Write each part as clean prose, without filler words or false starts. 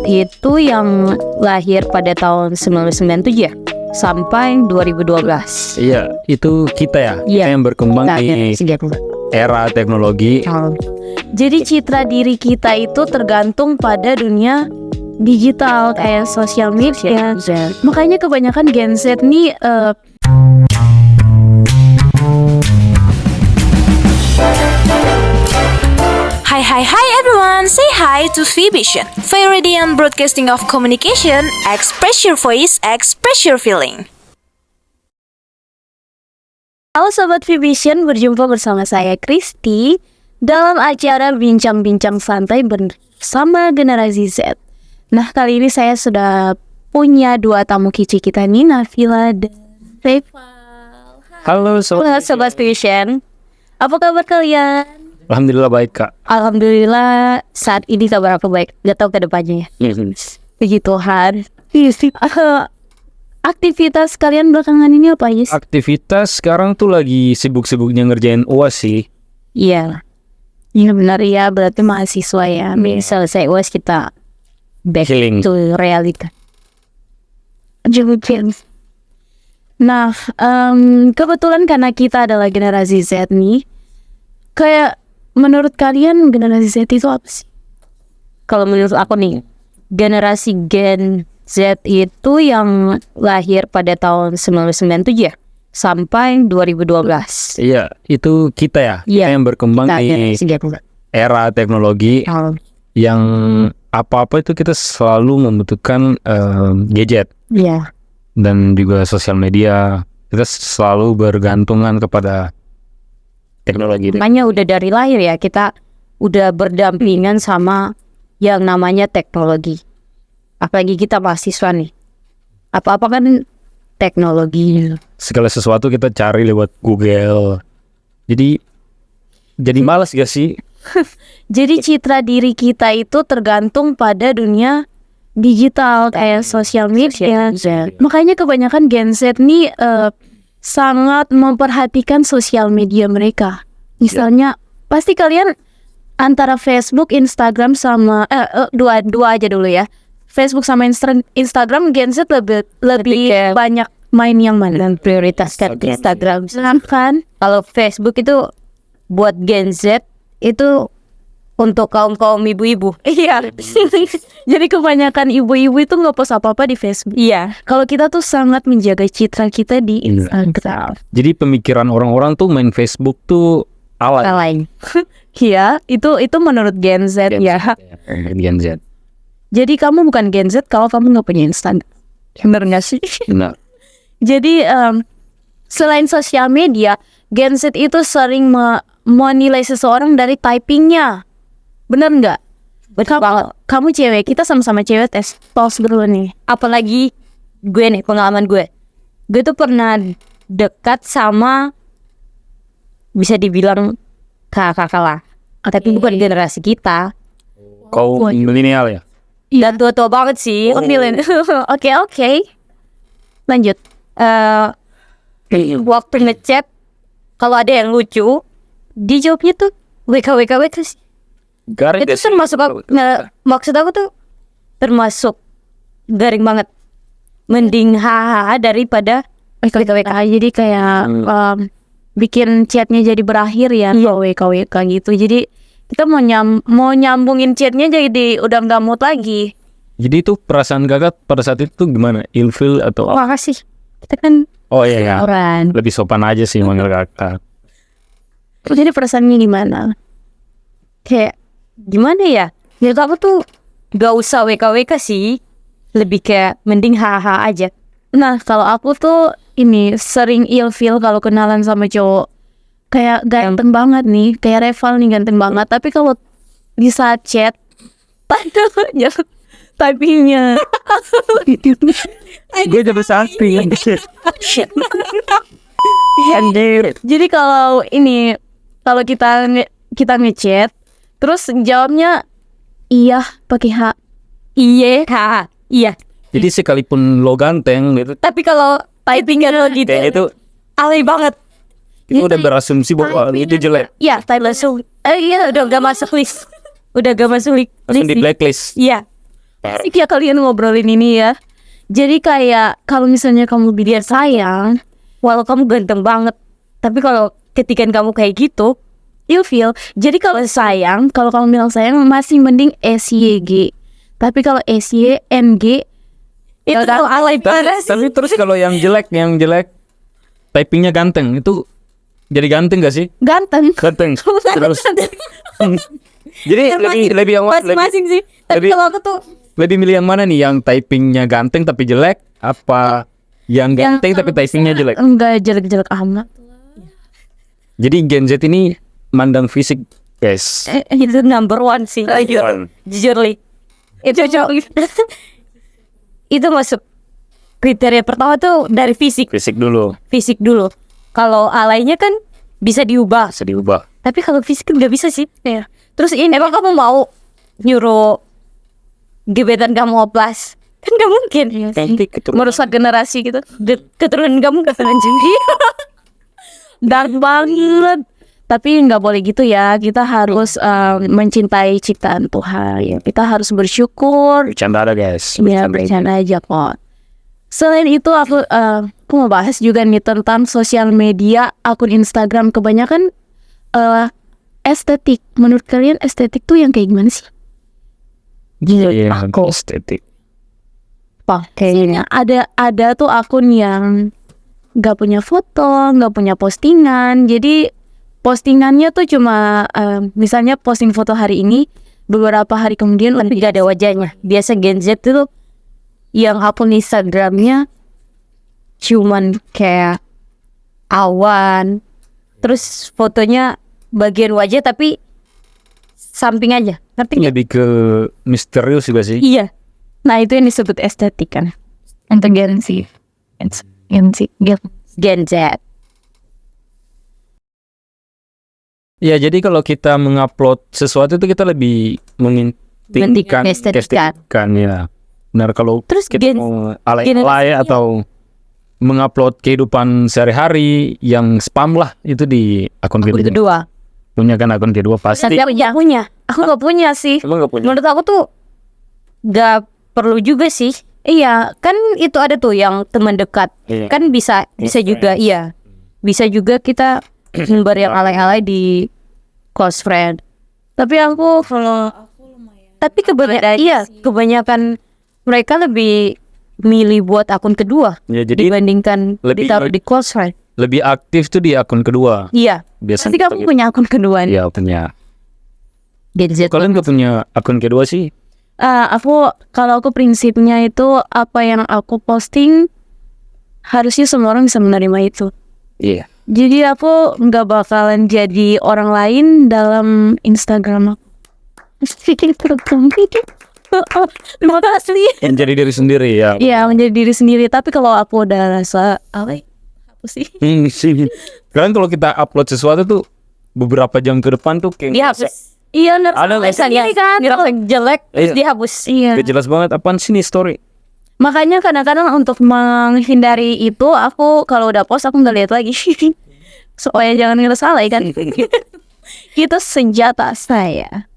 itu yang lahir pada tahun 1997 ya sampai 2012. Iya, itu kita ya, Iya. kita yang berkembang Nah, di ya, era teknologi. jadi citra diri kita itu tergantung pada dunia digital kayak sosial media. Makanya kebanyakan Gen Z nih Hi everyone, say hi to Vision, Viridian Broadcasting of Communication. Express your voice, express your feeling. halo Sobat Vision, berjumpa bersama saya Kristi dalam acara Bincang-Bincang Santai bersama Generasi Z. Nah, kali ini saya sudah punya dua tamu kece kita nih, Nafila dan Reval. Halo Halo Sobat Vision, apa kabar kalian? Alhamdulillah baik kak. Alhamdulillah saat ini kabar aku baik, gak tahu ke depannya ya. Puji Tuhan. Aktivitas kalian belakangan ini apa aja sih? Aktivitas sekarang tuh lagi sibuk-sibuknya ngerjain UAS sih. Iya. Iya benar ya, berarti mahasiswa ya. Selesai UAS kita back Healing. to realita. Nah, kebetulan karena kita adalah generasi Z nih, kayak menurut kalian generasi Z itu apa sih? Kalau menurut aku nih, generasi Gen Z itu yang lahir pada tahun 1997 ya sampai 2012. Iya, itu kita ya, Iya. kita yang berkembang Nah, di generasi Z. era teknologi yang apa-apa itu kita selalu membutuhkan gadget Iya. dan juga sosial media. Kita selalu bergantungan kepada teknologi. Makanya udah dari lahir ya kita udah berdampingan sama yang namanya teknologi. Apalagi kita mahasiswa nih. Apa-apa kan teknologi. Segala sesuatu kita cari lewat Google. Jadi malas gak sih? Jadi citra diri kita itu tergantung pada dunia digital kayak sosial media. Makanya kebanyakan Gen Z nih sangat memperhatikan sosial media mereka. Misalnya pasti kalian antara Facebook, Instagram sama dua aja dulu ya. Facebook sama Instagram Gen Z lebih banyak main yang mana? Dan prioritaskan Instagram. Sedangkan kalau Facebook itu buat Gen Z itu untuk kaum ibu-ibu. Iya. Jadi kebanyakan ibu-ibu itu nggak post apa-apa di Facebook. Iya. Kalau kita tuh sangat menjaga citra kita di Instagram. Jadi pemikiran orang-orang tuh main Facebook tuh alay. Alay. Iya, itu menurut Gen Z ya. Gen Z. Jadi kamu bukan Gen Z kalau kamu nggak punya Instagram. Bener nggak sih? Benar. Jadi selain sosial media, Gen Z itu sering menilai seseorang dari typingnya. Bener nggak? Betul banget. Kamu cewek, kita sama-sama cewek tes dulu nih. Apalagi gue nih, pengalaman gue. Gue tuh pernah dekat sama, bisa dibilang kakak lah. Tapi bukan generasi kita. Kau milenial ya? Iya, tua-tua banget sih. Oke. Lanjut. Waktu ngechat, kalau ada yang lucu, dia jawabnya tuh WKWK sih. Garing Itu termasuk maksud aku tuh termasuk garing banget. Mending hahaha daripada WKWK. Jadi kayak bikin chatnya jadi berakhir ya, WKWK gitu. Jadi kita mau nyambungin chatnya jadi udah nggak mood lagi. Jadi itu perasaan kakak pada saat itu gimana? Ilfil atau apa? Makasih. Kita kan Oh iya ya. orang. Lebih sopan aja sih manggil kakak. Jadi perasaannya gimana? Kayak gimana ya? Ya aku tuh gak usah WKWK sih. Lebih kayak mending haha aja. Nah kalau aku tuh ini sering ilfeel kalau kenalan sama cowok. Kayak ganteng banget nih. Kayak Reval nih ganteng banget. Tapi kalau di saat chat padahal typingnya Gue jadi sakti. Jadi kalau kita ngechat terus jawabnya iya pakai H. Iya. Jadi sekalipun lo ganteng gitu, Tapi kalau typingnya lo gitu kayak itu alay banget. kita udah berasumsi bahwa itu jelek. Iya, langsung. Iya, udah gak masuk list. Langsung Langsung di blacklist. Iya. asik ya kalian ngobrolin ini ya. Jadi kayak kalau misalnya kamu bilang sayang, walau kamu ganteng banget, tapi kalau ketika kamu kayak gitu, feel. Jadi kalau sayang, kalau kamu bilang sayang masih mending SYG. Tapi kalau SYNG itu alay parah sih. Tapi terus kalau yang jelek typingnya ganteng itu jadi ganteng gak sih? Ganteng. Terus jadi lebih yang masing-masing sih. Tapi lebih- kalau aku tuh lebih milih yang mana nih? Yang typingnya ganteng tapi jelek, apa yang ganteng tapi typingnya jelek? enggak jelek-jelek amat. Jadi Gen Z ini mandang fisik, guys. Itu number one sih. Jujur li. Itu itu masuk kriteria pertama tuh dari fisik Fisik dulu dulu. Kalau alaynya kan bisa diubah. bisa diubah. Tapi kalau fisik nggak bisa sih. Ya. Terus ini emang kamu mau nyuruh gebetan kamu oplas? Kan nggak mungkin. Merusak generasi gitu. Keturunan kamu gak akan jadi. Dark banget. Tapi nggak boleh gitu ya. Kita harus mencintai ciptaan Tuhan. Kita harus bersyukur. Bercanda ada guys. Ya bercanda aja kok. Selain itu aku mau bahas juga nih tentang sosial media, akun Instagram kebanyakan estetik. Menurut kalian estetik tuh yang kayak gimana sih? Iya, estetik. Kayaknya ada tuh akun yang nggak punya foto, nggak punya postingan. Jadi postingannya tuh cuma misalnya posting foto hari ini, beberapa hari kemudian nggak ada wajahnya. Biasa Gen Z tuh yang akun Instagramnya cuman kayak awan, terus fotonya bagian wajah tapi samping aja, ngerti nggak? Lebih ke misterius juga sih. Iya. Nah itu yang disebut estetik kan. Untuk Gen Z. Gen Z. Ya jadi kalau kita mengupload sesuatu itu kita lebih mementingkan Estetikan. estetikan ya. Benar kalau Terus kita mau alay-alay atau mengupload kehidupan sehari-hari yang spam lah itu di akun kedua. punya kan akun kedua pasti. Tapi aku nggak punya. Aku nggak punya sih. Emang nggak punya? Menurut aku tuh nggak perlu juga sih. Iya, kan itu ada tuh yang teman dekat. Iya. Kan bisa juga iya. Bisa juga kita sumber yang alay-alay di close friend. Tapi aku kalau kebanyakan mereka lebih milih buat akun kedua Ya jadi dibandingkan lebih- ditaruh di close friend. lebih aktif tuh di akun kedua. Iya. Biasanya Pasti kamu punya akun kedua nih. ya punya. Gen Z. Kalian nggak punya akun kedua sih? Kalau aku prinsipnya itu apa yang aku posting harusnya semua orang bisa menerima itu. Iya. Jadi aku nggak bakalan jadi orang lain dalam Instagram aku. Terima kasih. Menjadi diri sendiri ya. Iya menjadi diri sendiri. Tapi kalau aku udah rasa apa sih? Sih. Kalian kalau kita upload sesuatu tuh beberapa jam ke depan tuh kayak Dihapus. Iya Ada nggak sih? sendiri kan. Ngerasa jelek terus Iya. dihapus. Iya. gak jelas banget apaan sih nih story. Makanya kadang-kadang untuk menghindari itu aku kalau udah post aku nggak lihat lagi. Supaya jangan ngerasa alay kan. Itu senjata saya.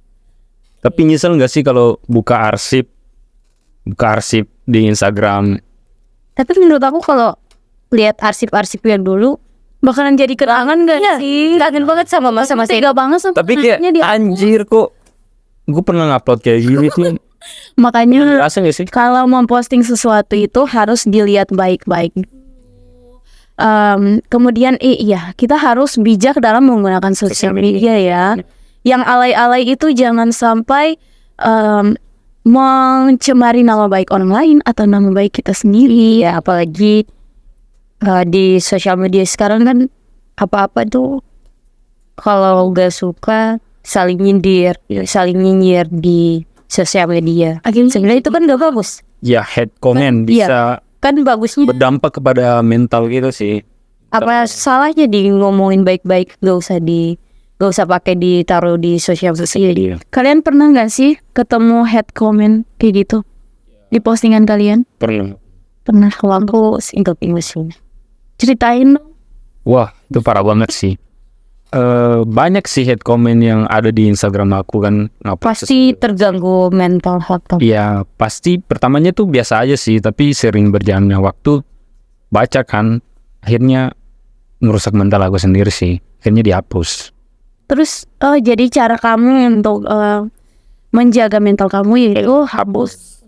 Tapi nyesel nggak sih kalau buka arsip di Instagram? Tapi menurut aku kalau lihat arsip-arsip yang dulu bakalan jadi kenangan gak sih? Kangen banget sama masa-masa tega banget sama Tapi kayak kenangannya dia. anjir kok gue pernah ngupload kayak gini tuh. Makanya Rasa gak sih? kalau memposting sesuatu itu harus dilihat baik-baik. Kemudian iya kita harus bijak dalam menggunakan sosial media ya. Yang alay-alay itu jangan sampai mencemari nama baik orang lain atau nama baik kita sendiri ya. Apalagi di sosial media sekarang kan apa-apa tuh kalau nggak suka saling nyindir, saling nyinyir di sosial media. Sebenarnya itu kan nggak bagus. Ya head comment Iya. bisa Kan bagusnya berdampak kepada mental gitu sih. apa salahnya di ngomongin baik-baik, gak usah pakai ditaruh di sosial media. Kalian pernah nggak sih ketemu head comment kayak gitu di postingan kalian? Pernah. Pernah. Kalau aku single sih. Ceritain dong. Wah itu parah banget sih. banyak sih hate comment yang ada di Instagram aku kan. Pasti terganggu mental health. Iya, pasti pertamanya tuh biasa aja sih, tapi sering berjalannya waktu baca kan, akhirnya ngerusak mental aku sendiri sih. Akhirnya dihapus. Terus jadi cara kamu untuk menjaga mental kamu yaitu hapus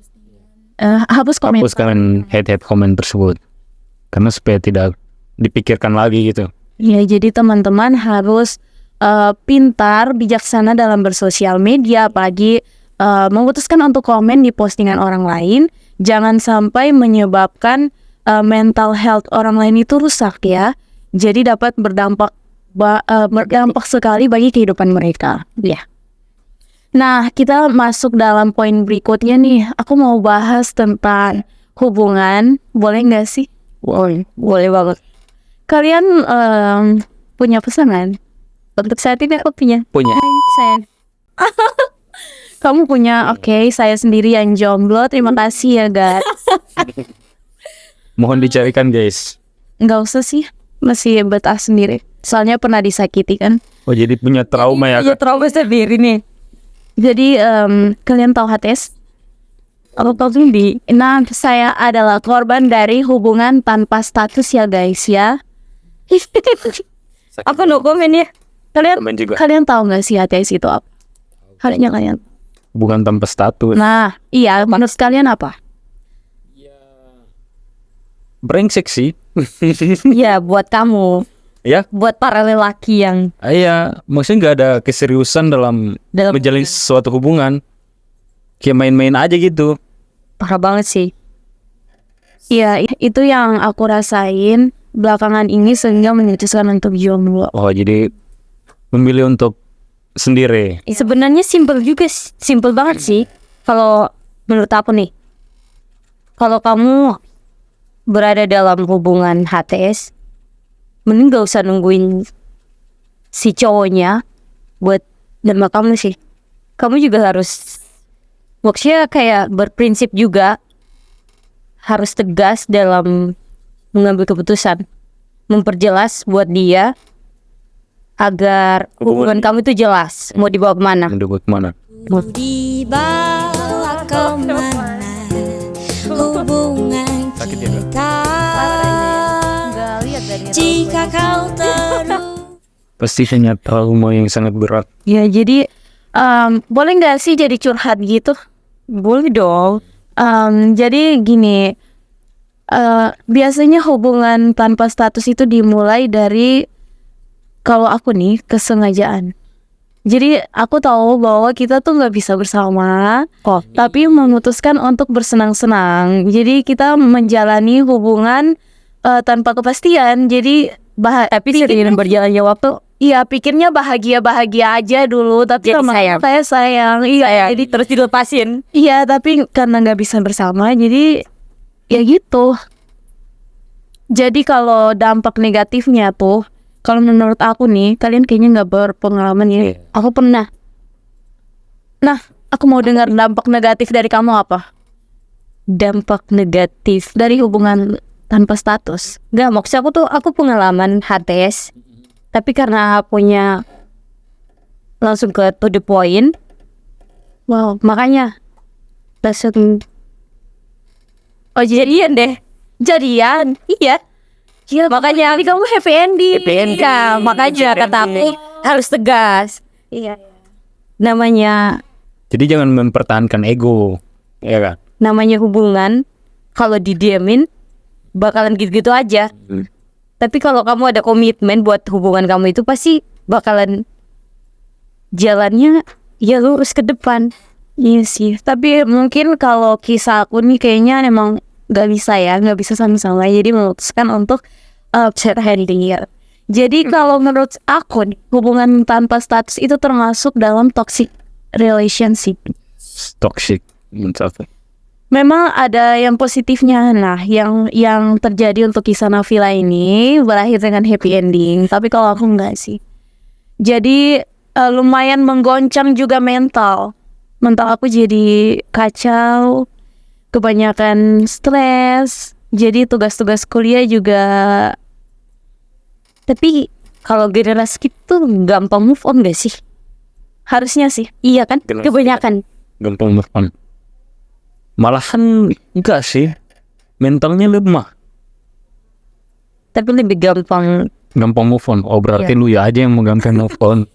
komentar. Hapuskan hate comment tersebut. Karena supaya tidak dipikirkan lagi gitu. Ya, jadi teman-teman harus pintar, bijaksana dalam bersosial media, apalagi memutuskan untuk komen di postingan orang lain. Jangan sampai menyebabkan mental health orang lain itu rusak ya. Jadi dapat berdampak sekali bagi kehidupan mereka. Ya. Nah, kita masuk dalam poin berikutnya nih. Aku mau bahas tentang hubungan. Boleh nggak sih? Boleh banget. Kalian punya pasangan? Untuk saat ini aku punya. Punya. Saya. Kamu punya? Oke, saya sendiri yang jomblo. Terima kasih ya, guys. Mohon dicarikan guys. Nggak usah sih. Masih betah sendiri. Soalnya pernah disakiti kan. Oh, jadi punya trauma ya Iya, kan? trauma sendiri nih. Jadi kalian tahu HTS? Aku tahu di. Nah, saya adalah korban dari hubungan tanpa status ya guys ya. Aku no komen ya. Komen juga. Kalian tahu nggak sih HTS itu apa? Harusnya kalian. Bukan tanpa status. Nah, iya. Menurut kalian apa? Brengsek sih. Ya, buat kamu. Ya. Buat para lelaki yang Iya, maksudnya nggak ada keseriusan dalam menjalin suatu hubungan. Kayak main-main aja gitu. parah banget sih. Iya, itu yang aku rasain belakangan ini sehingga memutuskan untuk jomblo. Oh, jadi memilih untuk sendiri. Sebenarnya simpel juga, simpel banget sih. Kalau menurut aku nih, kalau kamu berada dalam hubungan HTS, mending gak usah nungguin si cowoknya buat nerima kamu sih. Kamu juga harus, maksudnya kayak berprinsip juga, harus tegas dalam mengambil keputusan, memperjelas buat dia agar hubungan kamu itu jelas mau dibawa kemana. Mendukung kemana? Dibawa kemana hubungan kita jika kau terus. Pasti punya trauma yang sangat berat. Ya jadi boleh nggak sih jadi curhat gitu? Boleh dong. Jadi gini, biasanya hubungan tanpa status itu dimulai dari, kalau aku nih, kesengajaan. Jadi aku tahu bahwa kita tuh nggak bisa bersama, tapi memutuskan untuk bersenang-senang. Jadi kita menjalani hubungan tanpa kepastian. Jadi tapi sering berjalannya waktu, iya pikirnya bahagia aja dulu, tapi Jadi saya sayang, iya jadi terus dilepasin. Iya, tapi karena nggak bisa bersama, jadi ya gitu. Jadi kalau dampak negatifnya tuh, kalau menurut aku nih, kalian kayaknya nggak berpengalaman ya. Aku pernah. Nah, aku mau dengar dampak negatif dari kamu apa? Dampak negatif dari hubungan tanpa status. Nggak, maksud aku pengalaman HTS. Tapi karena punya langsung ke to the point. Wow, makanya langsung. Oh, jadian deh. Jadian, iya. Iya, makanya ini kamu happy ending. Ya, makanya kata aku harus tegas. Iya. Namanya Jadi jangan mempertahankan ego, ya kan? namanya hubungan, kalau didiemin bakalan gitu-gitu aja. Tapi kalau kamu ada komitmen buat hubungan kamu itu, pasti bakalan jalannya ya lurus ke depan. Iya sih. Tapi mungkin kalau kisah aku nih kayaknya emang nggak bisa sama-sama. Jadi memutuskan untuk set ending ya. Jadi kalau menurut aku nih, hubungan tanpa status itu termasuk dalam toxic relationship. Toxic menurut aku. Memang ada yang positifnya. Nah, yang terjadi untuk kisah Nafila ini berakhir dengan happy ending. Tapi kalau aku enggak sih. Jadi lumayan menggoncang juga mental. Mental aku jadi kacau, kebanyakan stres. Jadi tugas-tugas kuliah juga. Tapi kalau generasi itu gampang move on gak sih? Harusnya sih, iya kan? Generasi Kebanyakan. gampang move on. Malahan enggak sih, mentalnya lemah, Tapi lebih gampang. gampang move on. Oh berarti lu ya aja yang mau gampang move on.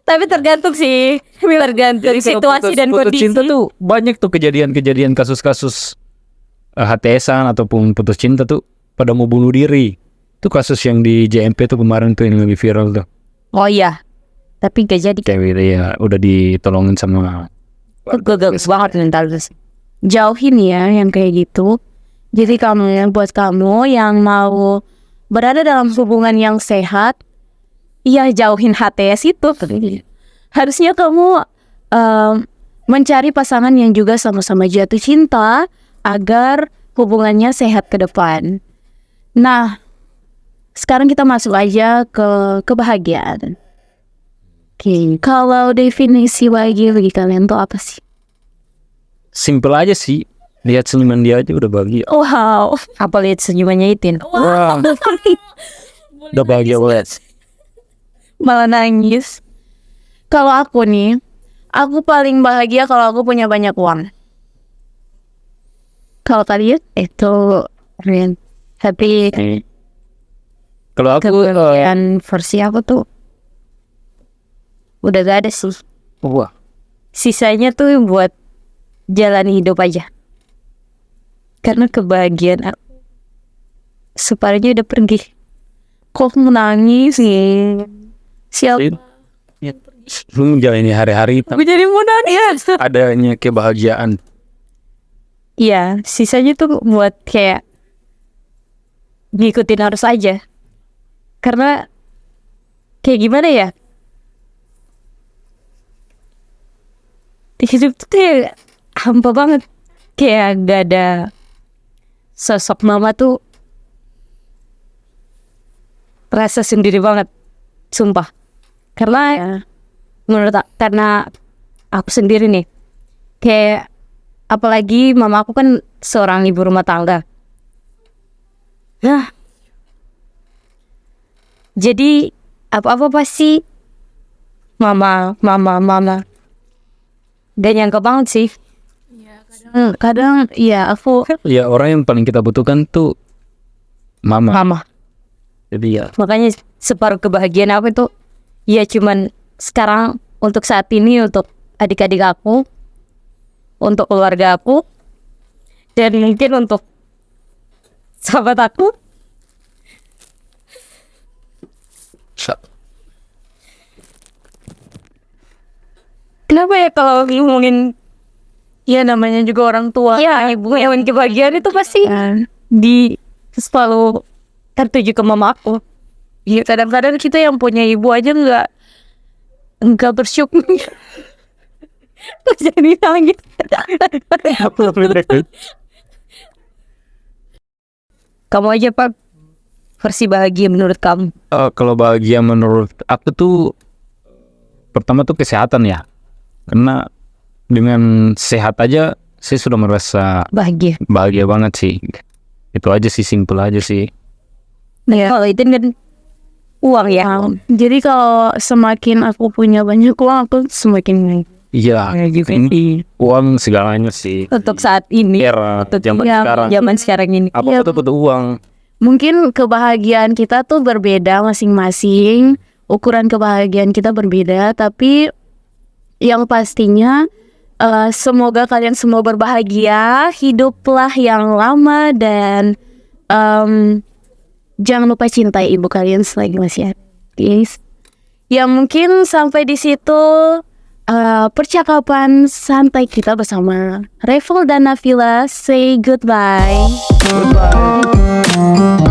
Tapi tergantung sih, tergantung situasi dan putus kondisi. cinta tuh banyak tuh kejadian-kejadian kasus-kasus HTS-an ataupun putus cinta tuh pada mau bunuh diri. Itu kasus yang di JMP tuh kemarin tuh yang lebih viral tuh. Oh iya, tapi gak jadi. Cewek ya udah ditolongin sama Gagal banget mental terus. Jauhin ya yang kayak gitu. Jadi buat kamu yang mau berada dalam hubungan yang sehat, ya jauhin HTS itu. Harusnya kamu mencari pasangan yang juga sama-sama jatuh cinta agar hubungannya sehat ke depan. Nah, sekarang kita masuk aja ke kebahagiaan. Oke, kalau definisi bahagia bagi kalian tuh apa sih? simple aja sih. Lihat senyuman dia aja udah bahagia. Wow, apa lihat senyumannya Itin? Wah, udah bahagia banget. Malah nangis. Kalau aku nih, aku paling bahagia kalau aku punya banyak uang. Kalau kalian itu keren. Tapi Kalau aku kebahagiaan versi aku tuh udah gak ada sih. wah, Sisanya tuh buat jalan hidup aja. Karena kebahagiaan aku separuhnya udah pergi. Kok menangis sih? Siapa? lu menjalani hari-hari Aku jadi mau nangis. adanya kebahagiaan. Iya, sisanya tuh buat kayak ngikutin arus aja. Karena kayak gimana ya? Di hidup tuh kayak hampa banget. Kayak gak ada sosok mama tuh rasa sendiri banget. Sumpah. Karena karena aku sendiri nih. Kayak apalagi mama aku kan seorang ibu rumah tangga. Nah, jadi apa-apa pasti mama. Dan nyangka banget sih. Kadang ya aku Ya orang yang paling kita butuhkan tuh mama. Jadi ya makanya separuh kebahagiaan aku itu ya cuman sekarang untuk saat ini untuk adik-adik aku, untuk keluarga aku, dan mungkin untuk sahabat aku. Kenapa ya kalau ngomongin ya namanya juga orang tua ya ibu yang kebahagiaan itu pasti di selalu tertuju ke mama aku. Ya kadang-kadang kita yang punya ibu aja nggak bersyukur. Jadi nangis. Kamu aja Pak, versi bahagia menurut kamu? kalau bahagia menurut aku tuh pertama tuh kesehatan ya. Karena dengan sehat aja saya sudah merasa bahagia banget sih. Itu aja sih, simple aja sih. Ya. Kalau itu kan uang ya. Jadi kalau semakin aku punya banyak uang, aku semakin Iya, ini uang segalanya sih. untuk saat ini. Era zaman Ya, sekarang. zaman sekarang ini. Apa tuh butuh uang? Mungkin kebahagiaan kita tuh berbeda masing-masing. Ukuran kebahagiaan kita berbeda, tapi yang pastinya semoga kalian semua berbahagia, hiduplah yang lama dan jangan lupa cintai ibu kalian selagi masih ada. Guys. Ya mungkin sampai di situ percakapan santai kita bersama Revel dan Nafila. Say goodbye. Goodbye.